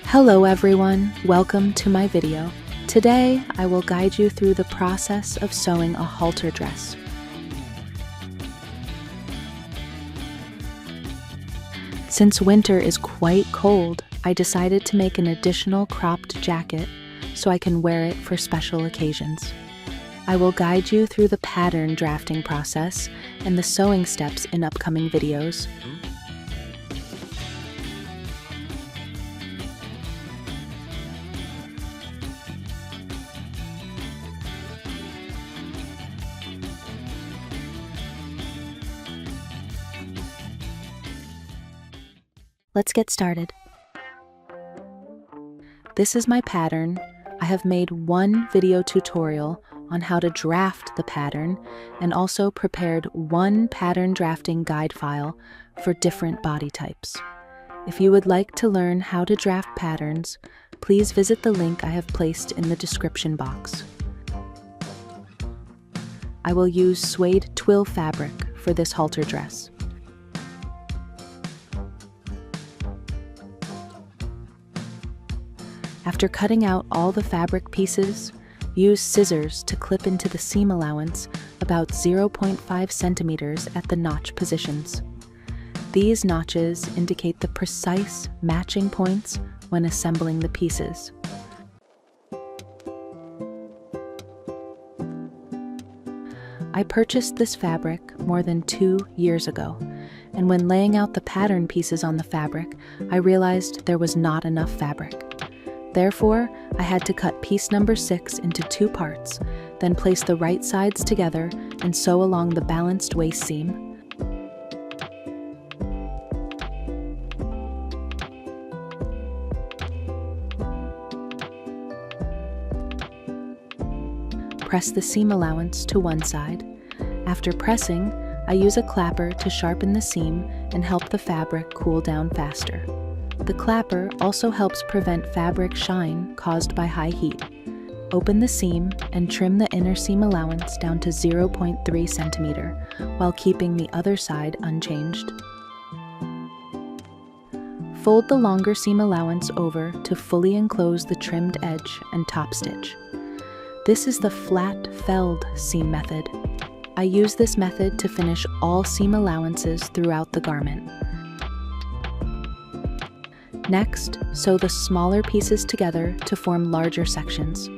Hello everyone, welcome to my video. Today, I will guide you through the process of sewing a halter dress. Since winter is quite cold, I decided to make an additional cropped jacket so I can wear it for special occasions. I will guide you through the pattern drafting process and the sewing steps in upcoming videos. Let's get started. This is my pattern. I have made one video tutorial on how to draft the pattern and also prepared one pattern drafting guide file for different body types. If you would like to learn how to draft patterns, please visit the link I have placed in the description box. I will use suede twill fabric for this halter dress. After cutting out all the fabric pieces, use scissors to clip into the seam allowance about 0.5 centimeters at the notch positions. These notches indicate the precise matching points when assembling the pieces. I purchased this fabric more than 2 years ago, and when laying out the pattern pieces on the fabric, I realized there was not enough fabric. Therefore, I had to cut piece number 6 into 2 parts, then place the right sides together and sew along the balanced waist seam. Press the seam allowance to one side. After pressing, I use a clapper to sharpen the seam and help the fabric cool down faster. The clapper also helps prevent fabric shine caused by high heat. Open the seam and trim the inner seam allowance down to 0.3 centimeter while keeping the other side unchanged. Fold the longer seam allowance over to fully enclose the trimmed edge and top stitch. This is the flat felled seam method. I use this method to finish all seam allowances throughout the garment. Next, sew the smaller pieces together to form larger sections.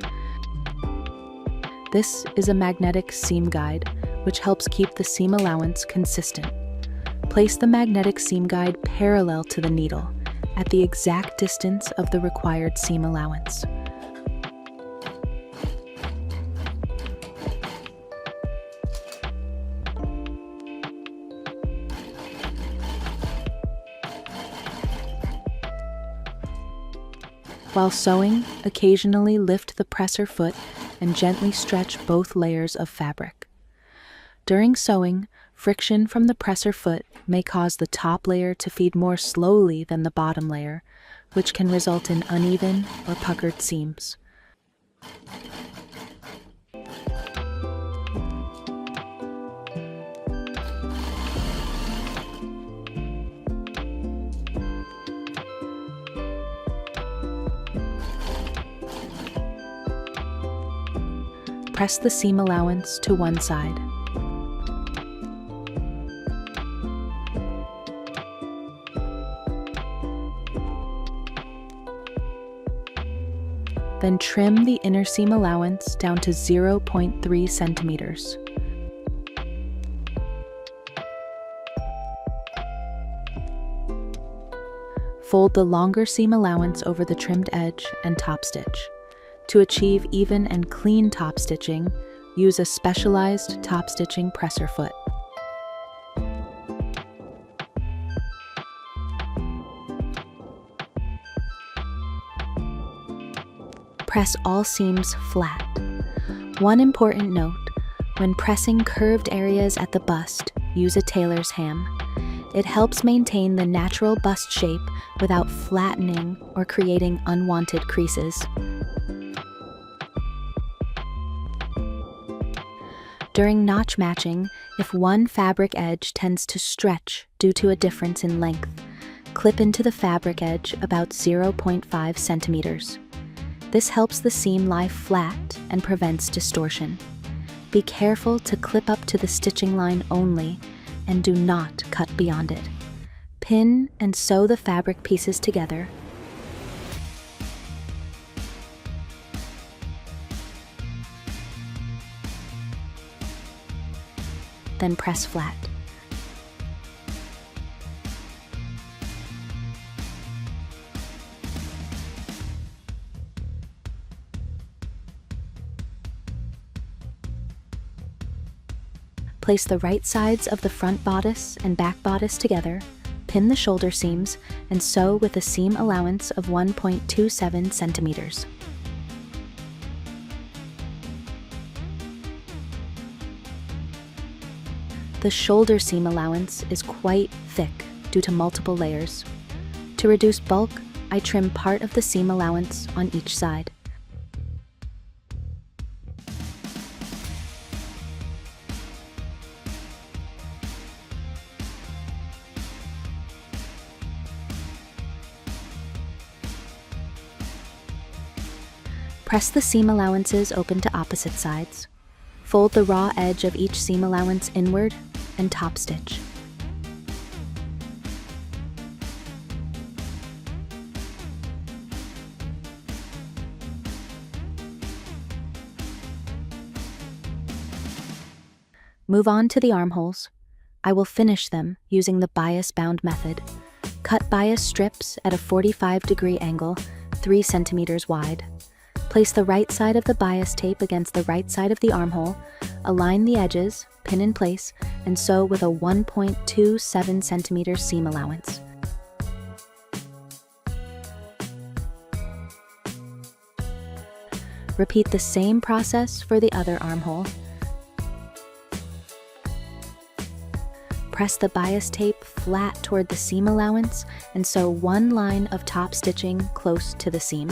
This is a magnetic seam guide, which helps keep the seam allowance consistent. Place the magnetic seam guide parallel to the needle, at the exact distance of the required seam allowance. While sewing, occasionally lift the presser foot and gently stretch both layers of fabric. During sewing, friction from the presser foot may cause the top layer to feed more slowly than the bottom layer, which can result in uneven or puckered seams. Press the seam allowance to one side. Then trim the inner seam allowance down to 0.3 centimeters. Fold the longer seam allowance over the trimmed edge and top stitch. To achieve even and clean top stitching, use a specialized top stitching presser foot. Press all seams flat. One important note, when pressing curved areas at the bust, use a tailor's ham. It helps maintain the natural bust shape without flattening or creating unwanted creases. During notch matching, if one fabric edge tends to stretch due to a difference in length, Clip into the fabric edge about 0.5 centimeters. This helps the seam lie flat and prevents distortion. Be careful to clip up to the stitching line only and do not cut beyond it. Pin and sew the fabric pieces together. Then press flat. Place the right sides of the front bodice and back bodice together, pin the shoulder seams, and sew with a seam allowance of 1.27 centimeters. The shoulder seam allowance is quite thick due to multiple layers. To reduce bulk, I trim part of the seam allowance on each side. Press the seam allowances open to opposite sides. Fold the raw edge of each seam allowance inward and top stitch. Move on to the armholes. I will finish them using the bias bound method. Cut bias strips at a 45-degree angle, 3 centimeters wide. Place the right side of the bias tape against the right side of the armhole, align the edges, pin in place, and sew with a 1.27 centimeter seam allowance. Repeat the same process for the other armhole. Press the bias tape flat toward the seam allowance and sew one line of top stitching close to the seam.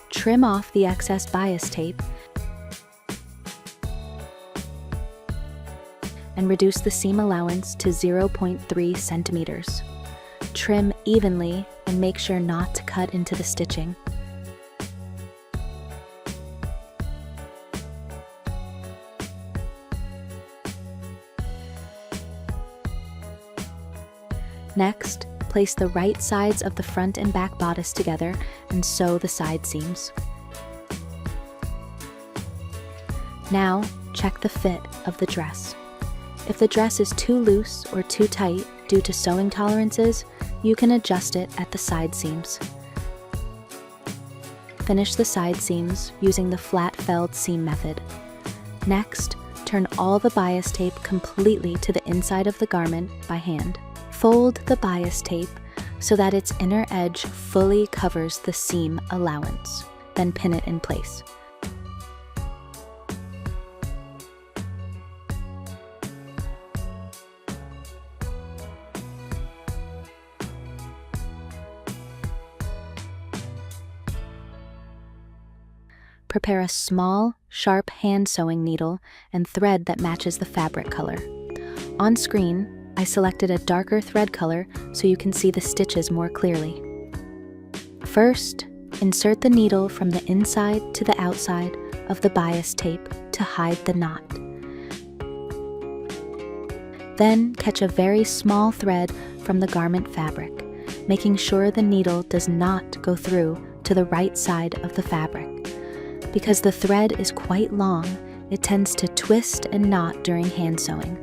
Trim off the excess bias tape and reduce the seam allowance to 0.3 centimeters. Trim evenly and make sure not to cut into the stitching. Next, place the right sides of the front and back bodice together and sew the side seams. Now, check the fit of the dress. If the dress is too loose or too tight due to sewing tolerances, you can adjust it at the side seams. Finish the side seams using the flat felled seam method. Next, turn all the bias tape completely to the inside of the garment by hand. Fold the bias tape so that its inner edge fully covers the seam allowance, then pin it in place. Prepare a small, sharp hand sewing needle and thread that matches the fabric color. On screen, I selected a darker thread color so you can see the stitches more clearly. First, insert the needle from the inside to the outside of the bias tape to hide the knot. Then catch a very small thread from the garment fabric, making sure the needle does not go through to the right side of the fabric. Because the thread is quite long, it tends to twist and knot during hand sewing.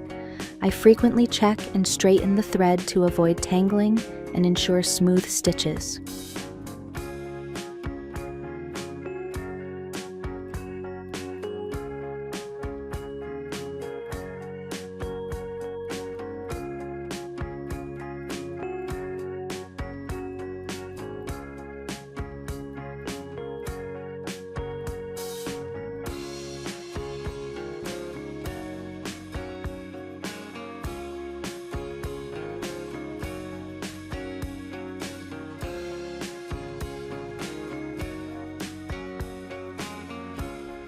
I frequently check and straighten the thread to avoid tangling and ensure smooth stitches.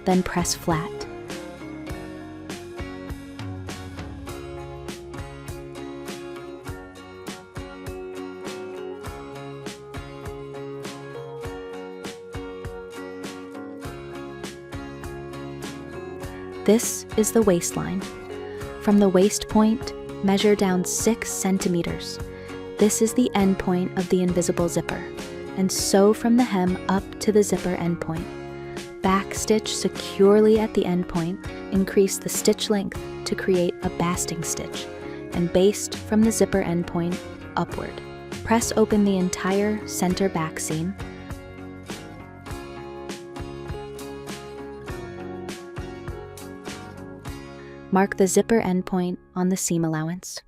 Then press flat. This is the waistline. From the waist point, measure down 6 centimeters. This is the end point of the invisible zipper, and sew from the hem up to the zipper end point. Backstitch securely at the end point, increase the stitch length to create a basting stitch, and baste from the zipper end point upward. Press open the entire center back seam. Mark the zipper end point on the seam allowance.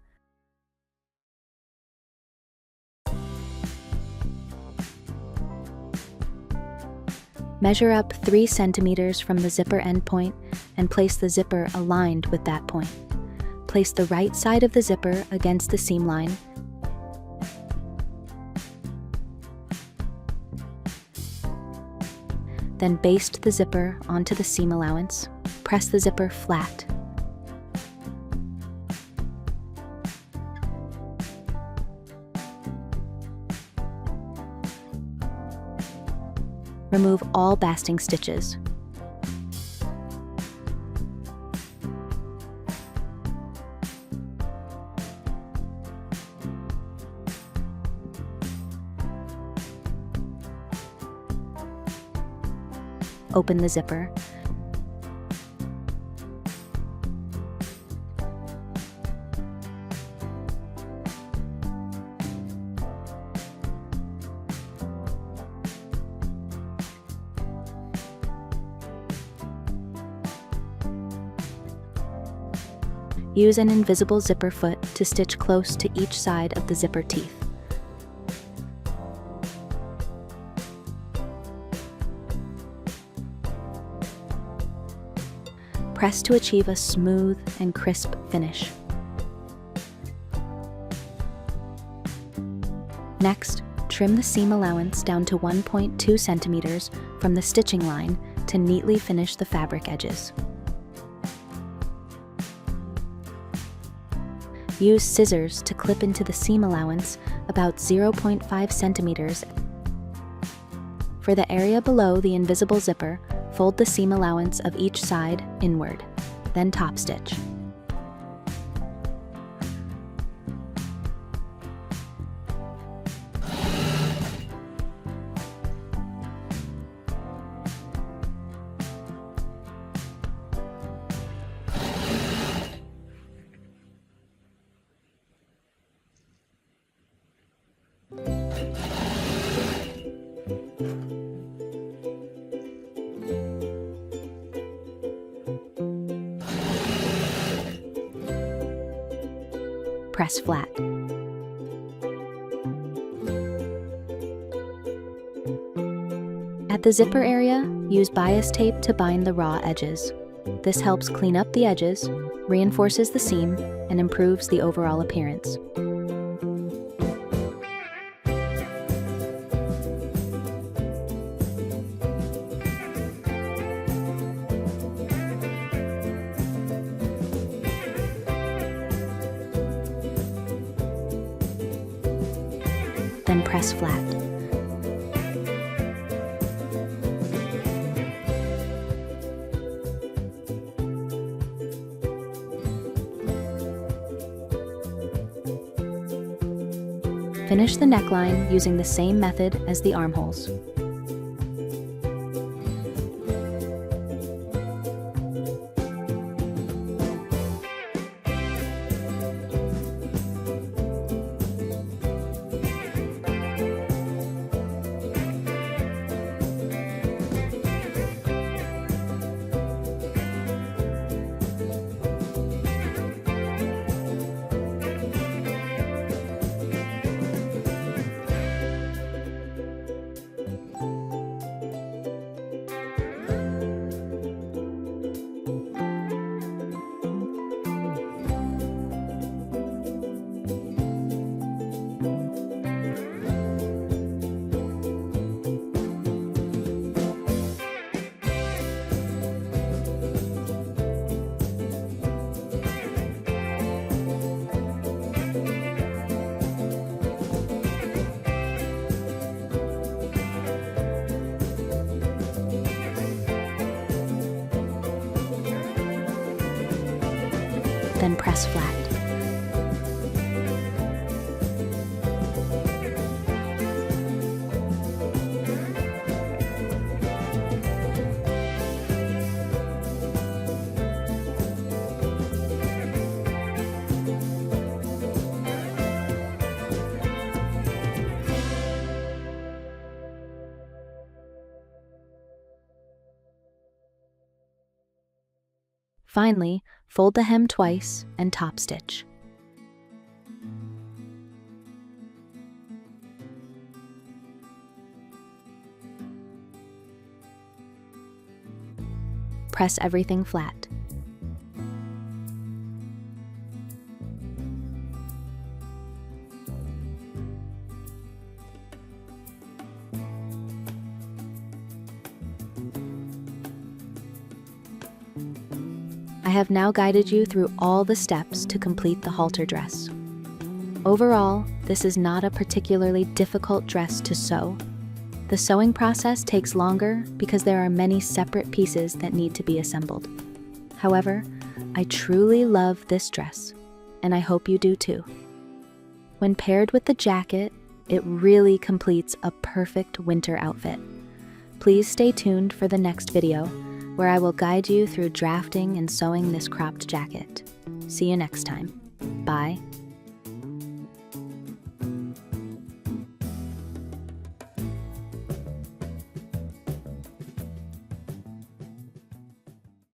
Measure up 3 centimeters from the zipper end point and place the zipper aligned with that point. Place the right side of the zipper against the seam line. Then baste the zipper onto the seam allowance. Press the zipper flat. Remove all basting stitches. Open the zipper. Use an invisible zipper foot to stitch close to each side of the zipper teeth. Press to achieve a smooth and crisp finish. Next, trim the seam allowance down to 1.2 centimeters from the stitching line to neatly finish the fabric edges. Use scissors to clip into the seam allowance about 0.5 centimeters. For the area below the invisible zipper, fold the seam allowance of each side inward, then top stitch. Press flat. At the zipper area, use bias tape to bind the raw edges. This helps clean up the edges, reinforces the seam, and improves the overall appearance. Then press flat. Finish the neckline using the same method as the armholes. then press flat. Finally, fold the hem twice and top stitch. Press everything flat. I have now guided you through all the steps to complete the halter dress. Overall, this is not a particularly difficult dress to sew. The sewing process takes longer because there are many separate pieces that need to be assembled. However, I truly love this dress, and I hope you do too. When paired with the jacket, it really completes a perfect winter outfit. Please stay tuned for the next video, where I will guide you through drafting and sewing this cropped jacket. See you next time. Bye.